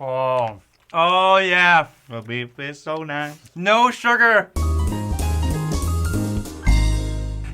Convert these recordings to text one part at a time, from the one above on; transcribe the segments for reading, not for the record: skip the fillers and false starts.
Oh yeah. The beef is so nice. No sugar.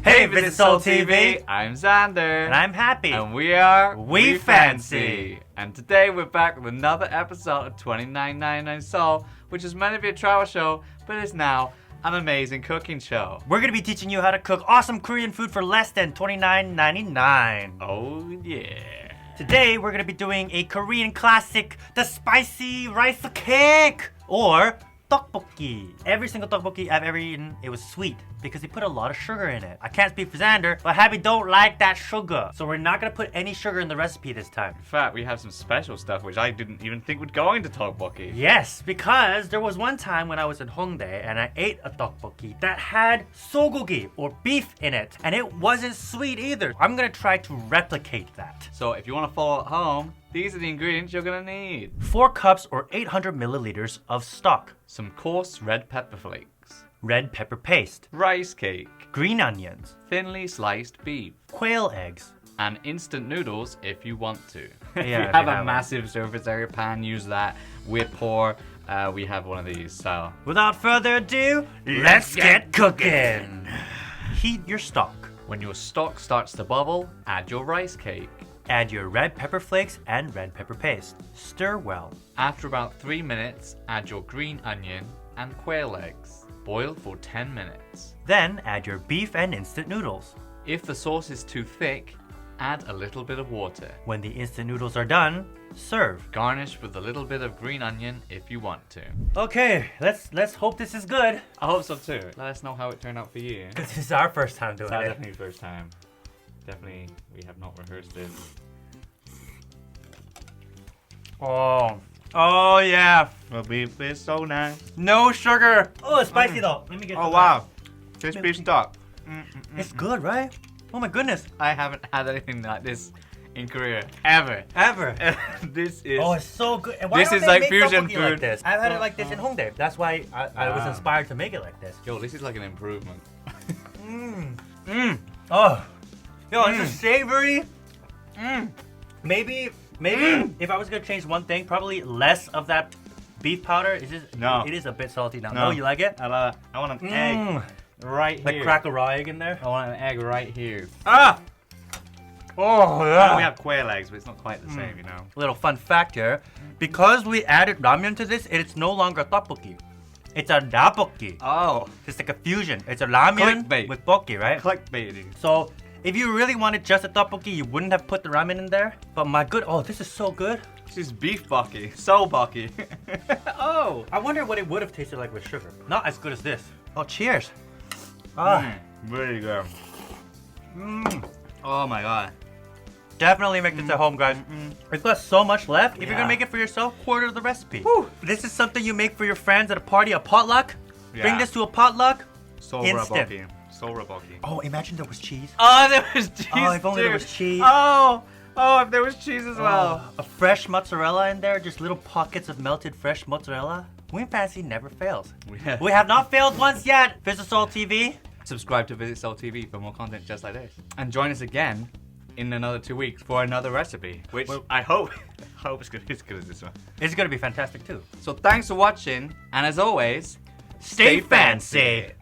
Hey, VisitSeoul TV. I'm Xander. And I'm Happy. And we are We Fancy. And today we're back with another episode of 29.99 Seoul, which is meant to be a travel show, but is now an amazing cooking show. We're gonna be teaching you how to cook awesome Korean food for less than $29.99. Oh yeah. Today we're gonna be doing a Korean classic, the spicy rice cake, or 떡볶이. Every single 떡볶이 I've ever eaten, it was sweet because they put a lot of sugar in it. I can't speak for Xander, but Happy don't like that sugar. So we're not gonna put any sugar in the recipe this time. In fact, we have some special stuff which I didn't even think would go into 떡볶이. Yes, because there was one time when I was in Hongdae and I ate a 떡볶이 that had sogogi or beef in it, and it wasn't sweet either. I'm gonna try to replicate that. So if you want to follow at home, these are the ingredients you're gonna need. 4 cups or 800 milliliters of stock. Some coarse red pepper flakes. Red pepper paste. Rice cake. Green onions. Thinly sliced beef. Quail eggs. And instant noodles if you want to. Yeah, if you if have you a have massive surface area pan, use that. We're poor. We have one of these, so. Without further ado, let's get cooking. Heat your stock. When your stock starts to bubble, add your rice cake. Add your red pepper flakes and red pepper paste. Stir well. After about 3 minutes, add your green onion and quail eggs. Boil for 10 minutes. Then add your beef and instant noodles. If the sauce is too thick, add a little bit of water. When the instant noodles are done, serve. Garnish with a little bit of green onion if you want to. Okay, let's hope this is good. I hope so too. Let us know how it turned out for you. This is our first time doing That's it. definitely the first time. Definitely, we have not rehearsed this. Oh yeah. The beef is so nice. No sugar. Oh, it's spicy though. Let me get Oh some. wow. This beef stock. It's good, right? Oh my goodness. I haven't had anything like this in Korea ever. Ever. This is. Oh, it's so good. And why This don't is they like make fusion tteokbokki food. Like this? I've had it like this in Hongdae. That's why I was Wow. inspired to make it like this. Yo, this is like an improvement. Oh. Yo, this is savory. Maybe if I was gonna change one thing, probably less of that beef powder. No. It is a bit salty now. No. No, you like it? I love it. I want an egg right Like here. crack a raw egg in there. I want an egg right here. Ah! Oh I know we have quail eggs, but it's not quite the same, you know. Little fun fact here, because we added ramen to this, it's no longer 떡볶이. It's a napokki. Oh, It's like a fusion. It's a ramen Clickbait. with bokki, right? clickbaiting. So if you really wanted just a 떡볶이, you wouldn't have put the ramen in there. But my good, oh, this is so good. This is beef bucky, so bucky. Oh, I wonder what it would have tasted like with sugar. Not as good as this. Oh, cheers. Ah, really good. Oh my god. definitely make this at home, guys. We've got so much left. If you're Yeah. gonna make it for yourself, quarter the recipe. This is something you make for your friends at a party, a potluck. Bring Yeah. this to a potluck. So Instant. bucky. So bucky. Oh, imagine there was cheese. Oh, there was cheese. Oh, if only there too. was cheese. Oh, if there was cheese as well. A fresh mozzarella in there, just little pockets of melted fresh mozzarella. We Fancy never fails. Yeah. We have not failed once yet. VisitSeoul TV. Subscribe to VisitSeoul TV for more content just like this. And join us again in another 2 weeks for another recipe, which I hope it's good as this one. It's gonna be fantastic too. So thanks for watching, and as always, Stay fancy.